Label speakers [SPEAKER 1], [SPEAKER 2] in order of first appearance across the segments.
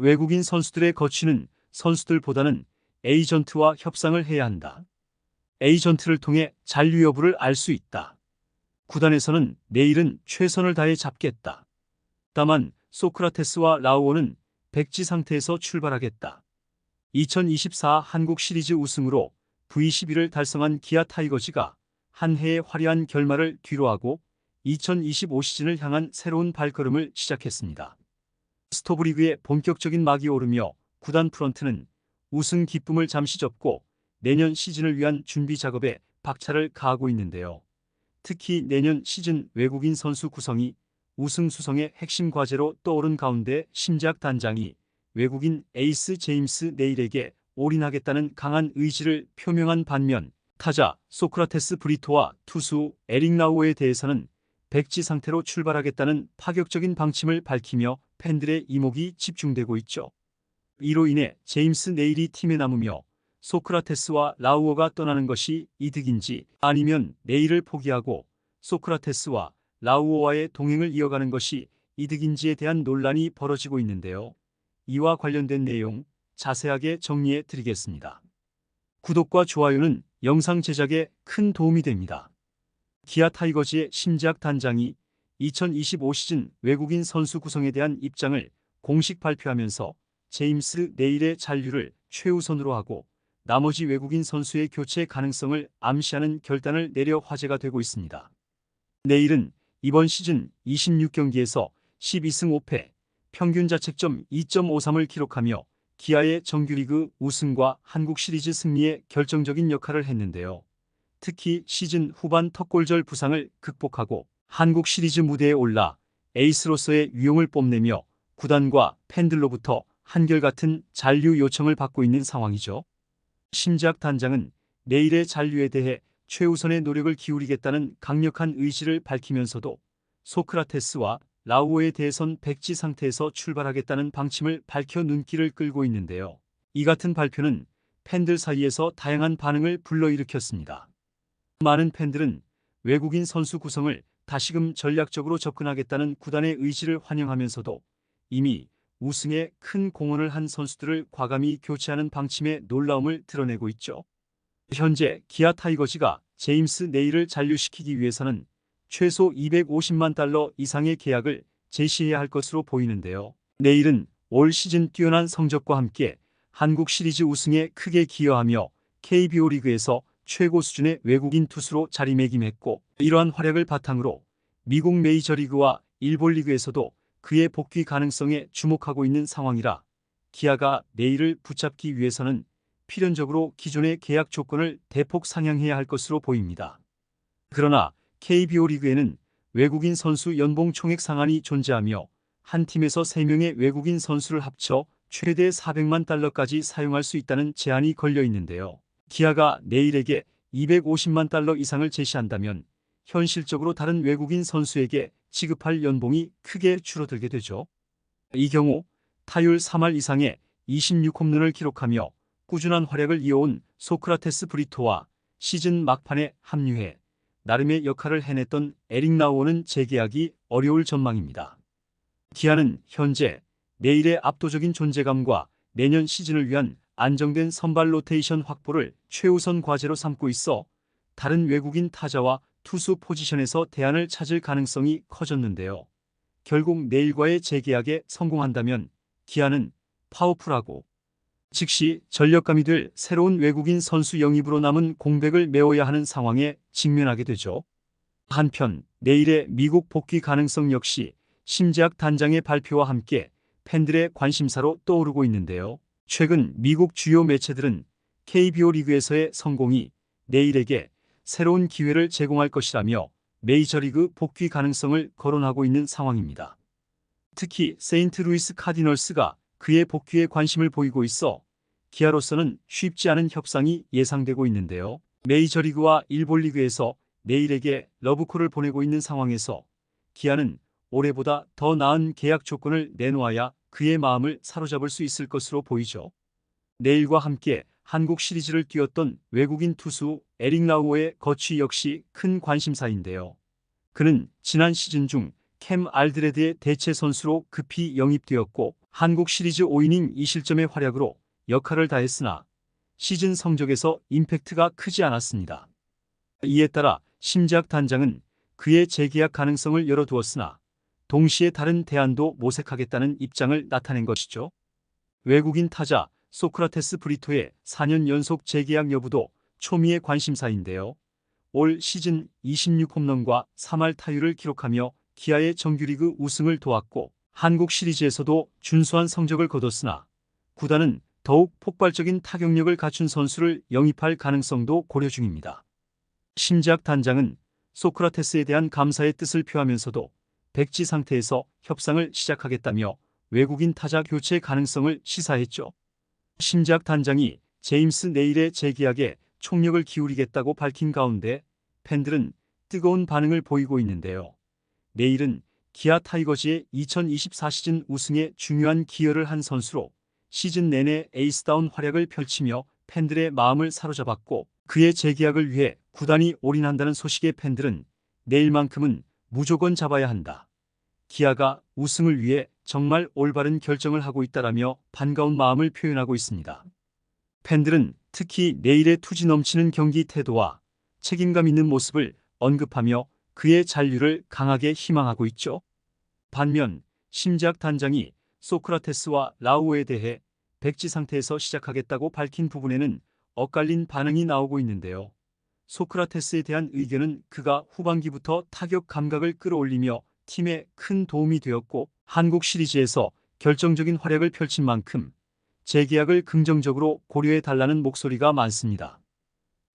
[SPEAKER 1] 외국인 선수들의 거취는 선수들보다는 에이전트와 협상을 해야 한다. 에이전트를 통해 잔류 여부를 알 수 있다. 구단에서는 내일은 최선을 다해 잡겠다. 다만 소크라테스와 라우오는 백지 상태에서 출발하겠다. 2024 한국 시리즈 우승으로 V11을 달성한 기아 타이거즈가 한 해의 화려한 결말을 뒤로하고 2025 시즌을 향한 새로운 발걸음을 시작했습니다. 스토브리그의 본격적인 막이 오르며 구단 프런트는 우승 기쁨을 잠시 접고 내년 시즌을 위한 준비 작업에 박차를 가하고 있는데요. 특히 내년 시즌 외국인 선수 구성이 우승 수성의 핵심 과제로 떠오른 가운데 심재학 단장이 외국인 에이스 제임스 네일에게 올인하겠다는 강한 의지를 표명한 반면 타자 소크라테스 브리토와 투수 에릭 라우오에 대해서는 백지 상태로 출발하겠다는 파격적인 방침을 밝히며 팬들의 이목이 집중되고 있죠. 이로 인해 제임스 네일이 팀에 남으며 소크라테스와 라우오가 떠나는 것이 이득인지 아니면 네일을 포기하고 소크라테스와 라우오와의 동행을 이어가는 것이 이득인지에 대한 논란이 벌어지고 있는데요. 이와 관련된 내용 자세하게 정리해 드리겠습니다. 구독과 좋아요는 영상 제작에 큰 도움이 됩니다. 기아 타이거즈의 심재학 단장이 2025 시즌 외국인 선수 구성에 대한 입장을 공식 발표하면서 제임스 네일의 잔류를 최우선으로 하고 나머지 외국인 선수의 교체 가능성을 암시하는 결단을 내려 화제가 되고 있습니다. 네일은 이번 시즌 26경기에서 12승 5패, 평균 자책점 2.53을 기록하며 기아의 정규리그 우승과 한국 시리즈 승리에 결정적인 역할을 했는데요. 특히 시즌 후반 턱골절 부상을 극복하고 한국 시리즈 무대에 올라 에이스로서의 위용을 뽐내며 구단과 팬들로부터 한결같은 잔류 요청을 받고 있는 상황이죠. 심재학 단장은 내일의 잔류에 대해 최우선의 노력을 기울이겠다는 강력한 의지를 밝히면서도 소크라테스와 라우오에 대해선 백지 상태에서 출발하겠다는 방침을 밝혀 눈길을 끌고 있는데요. 이 같은 발표는 팬들 사이에서 다양한 반응을 불러일으켰습니다. 많은 팬들은 외국인 선수 구성을 다시금 전략적으로 접근하겠다는 구단의 의지를 환영하면서도 이미 우승에 큰 공헌을 한 선수들을 과감히 교체하는 방침의 놀라움을 드러내고 있죠. 현재 기아 타이거즈가 제임스 네일을 잔류시키기 위해서는 최소 250만 달러 이상의 계약을 제시해야 할 것으로 보이는데요. 네일은 올 시즌 뛰어난 성적과 함께 한국 시리즈 우승에 크게 기여하며 KBO 리그에서 최고 수준의 외국인 투수로 자리매김했고 이러한 활약을 바탕으로 미국 메이저리그와 일본 리그에서도 그의 복귀 가능성에 주목하고 있는 상황이라 기아가 네일을 붙잡기 위해서는 필연적으로 기존의 계약 조건을 대폭 상향해야 할 것으로 보입니다. 그러나 KBO 리그에는 외국인 선수 연봉 총액 상한이 존재하며 한 팀에서 3명의 외국인 선수를 합쳐 최대 400만 달러까지 사용할 수 있다는 제한이 걸려 있는데요. 기아가 네일에게 250만 달러 이상을 제시한다면 현실적으로 다른 외국인 선수에게 지급할 연봉이 크게 줄어들게 되죠. 이 경우 타율 3할 이상의 26홈런을 기록하며 꾸준한 활약을 이어온 소크라테스 브리토와 시즌 막판에 합류해 나름의 역할을 해냈던 에릭 라우오는 재계약이 어려울 전망입니다. 기아는 현재 네일의 압도적인 존재감과 내년 시즌을 위한 안정된 선발 로테이션 확보를 최우선 과제로 삼고 있어 다른 외국인 타자와 투수 포지션에서 대안을 찾을 가능성이 커졌는데요. 결국 네일과의 재계약에 성공한다면 기아는 파워풀하고 즉시 전력감이 될 새로운 외국인 선수 영입으로 남은 공백을 메워야 하는 상황에 직면하게 되죠. 한편 네일의 미국 복귀 가능성 역시 심재학 단장의 발표와 함께 팬들의 관심사로 떠오르고 있는데요. 최근 미국 주요 매체들은 KBO 리그에서의 성공이 네일에게 새로운 기회를 제공할 것이라며 메이저리그 복귀 가능성을 거론하고 있는 상황입니다. 특히 세인트루이스 카디널스가 그의 복귀에 관심을 보이고 있어 기아로서는 쉽지 않은 협상이 예상되고 있는데요. 메이저리그와 일본 리그에서 네일에게 러브콜을 보내고 있는 상황에서 기아는 올해보다 더 나은 계약 조건을 내놓아야 그의 마음을 사로잡을 수 있을 것으로 보이죠. 네일과 함께 한국 시리즈를 뛰었던 외국인 투수 에릭 라우오의 거취 역시 큰 관심사인데요. 그는 지난 시즌 중 캠 알드레드의 대체 선수로 급히 영입되었고 한국 시리즈 5이닝 2실점의 활약으로 역할을 다했으나 시즌 성적에서 임팩트가 크지 않았습니다. 이에 따라 심재학 단장은 그의 재계약 가능성을 열어두었으나 동시에 다른 대안도 모색하겠다는 입장을 나타낸 것이죠. 외국인 타자 소크라테스 브리토의 4년 연속 재계약 여부도 초미의 관심사인데요. 올 시즌 26홈런과 3할 타율을 기록하며 기아의 정규리그 우승을 도왔고 한국 시리즈에서도 준수한 성적을 거뒀으나 구단은 더욱 폭발적인 타격력을 갖춘 선수를 영입할 가능성도 고려 중입니다. 심재학 단장은 소크라테스에 대한 감사의 뜻을 표하면서도 백지 상태에서 협상을 시작하겠다며 외국인 타자 교체 가능성을 시사했죠. 심재학 단장이 제임스 네일의 재계약에 총력을 기울이겠다고 밝힌 가운데 팬들은 뜨거운 반응을 보이고 있는데요. 네일은 기아 타이거즈의 2024 시즌 우승에 중요한 기여를 한 선수로 시즌 내내 에이스다운 활약을 펼치며 팬들의 마음을 사로잡았고 그의 재계약을 위해 구단이 올인한다는 소식에 팬들은 내일만큼은 무조건 잡아야 한다. 기아가 우승을 위해 정말 올바른 결정을 하고 있다라며 반가운 마음을 표현하고 있습니다. 팬들은 특히 내일의 투지 넘치는 경기 태도와 책임감 있는 모습을 언급하며 그의 잔류를 강하게 희망하고 있죠. 반면 심재학 단장이 소크라테스와 라우어에 대해 백지 상태에서 시작하겠다고 밝힌 부분에는 엇갈린 반응이 나오고 있는데요. 소크라테스에 대한 의견은 그가 후반기부터 타격 감각을 끌어올리며 팀에 큰 도움이 되었고 한국 시리즈에서 결정적인 활약을 펼친 만큼 재계약을 긍정적으로 고려해달라는 목소리가 많습니다.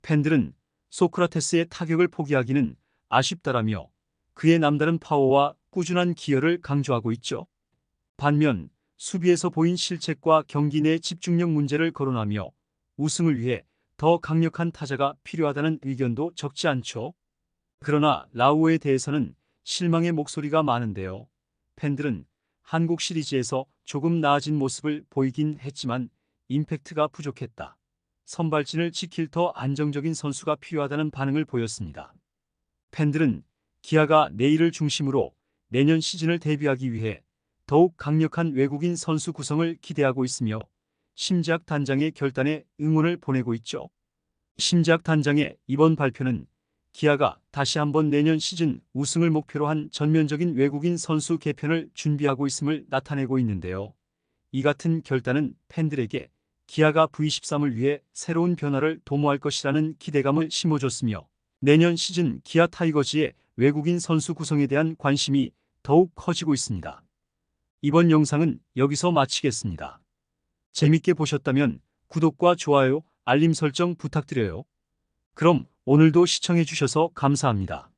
[SPEAKER 1] 팬들은 소크라테스의 타격을 포기하기는 아쉽다라며 그의 남다른 파워와 꾸준한 기여를 강조하고 있죠. 반면 수비에서 보인 실책과 경기 내 집중력 문제를 거론하며 우승을 위해 더 강력한 타자가 필요하다는 의견도 적지 않죠. 그러나 라우어에 대해서는 실망의 목소리가 많은데요. 팬들은 한국 시리즈에서 조금 나아진 모습을 보이긴 했지만 임팩트가 부족했다. 선발진을 지킬 더 안정적인 선수가 필요하다는 반응을 보였습니다. 팬들은 기아가 내일을 중심으로 내년 시즌을 대비하기 위해 더욱 강력한 외국인 선수 구성을 기대하고 있으며 심재학 단장의 결단에 응원을 보내고 있죠. 심재학 단장의 이번 발표는 기아가 다시 한번 내년 시즌 우승을 목표로 한 전면적인 외국인 선수 개편을 준비하고 있음을 나타내고 있는데요. 이 같은 결단은 팬들에게 기아가 V13을 위해 새로운 변화를 도모할 것이라는 기대감을 심어줬으며 내년 시즌 기아 타이거즈의 외국인 선수 구성에 대한 관심이 더욱 커지고 있습니다. 이번 영상은 여기서 마치겠습니다. 재밌게 보셨다면 구독과 좋아요, 알림 설정 부탁드려요. 그럼 오늘도 시청해주셔서 감사합니다.